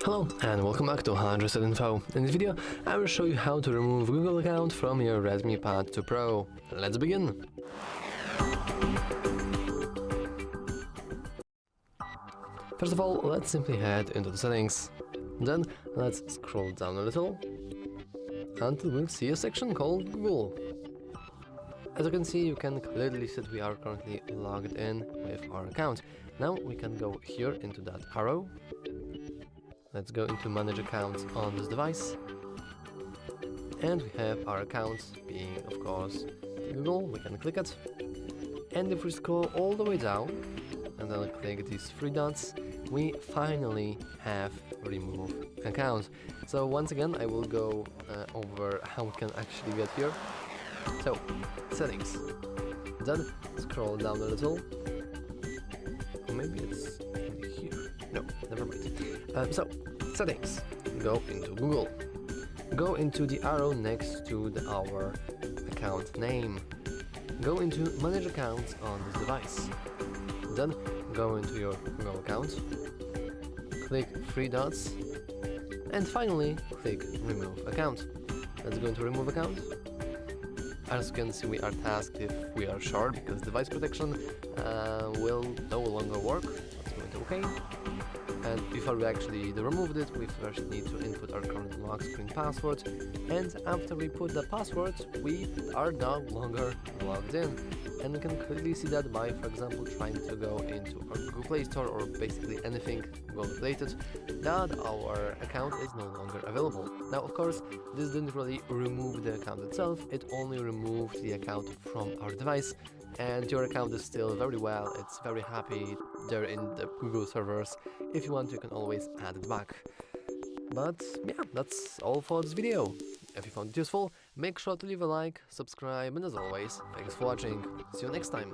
Hello and welcome back to HardReset.Info. In this video, I will show you how to remove Google account from your Redmi Pad 2 Pro. Let's begin! First of all, let's simply head into the settings. Then let's scroll down a little until we'll see a section called Google. As you can see, you can clearly see that we are currently logged in with our account. Now we can go here into that arrow. Let's go into manage accounts on this device. And we have our accounts being, of course, Google. We can click it. And if we scroll all the way down and then click these three dots, we finally have remove account. So once again, I will go over how we can actually get here. So, settings. Then scroll down a little. Or maybe it's in here. No, never mind. So, settings. Go into Google. Go into the arrow next to our account name. Go into manage accounts on this device. Then go into your Google account. Click three dots. And finally, click remove account. Let's go into remove account. As you can see, we are tasked if we are sure because device protection will no longer work. Let's go into OK. And before we actually removed it, we first need to input our current lock screen password. And after we put the password, we are no longer logged in. And we can clearly see that by, for example, trying to go into our Google Play Store or basically anything Google related, that our account is no longer available. Now, of course, this didn't really remove the account itself, it only removed the account from our device, and your account is still very well, it's very happy there in the Google servers. If you want, you can always add it back. But yeah, that's all for this video. If you found it useful, make sure to leave a like, subscribe, and as always, thanks for watching. See you next time.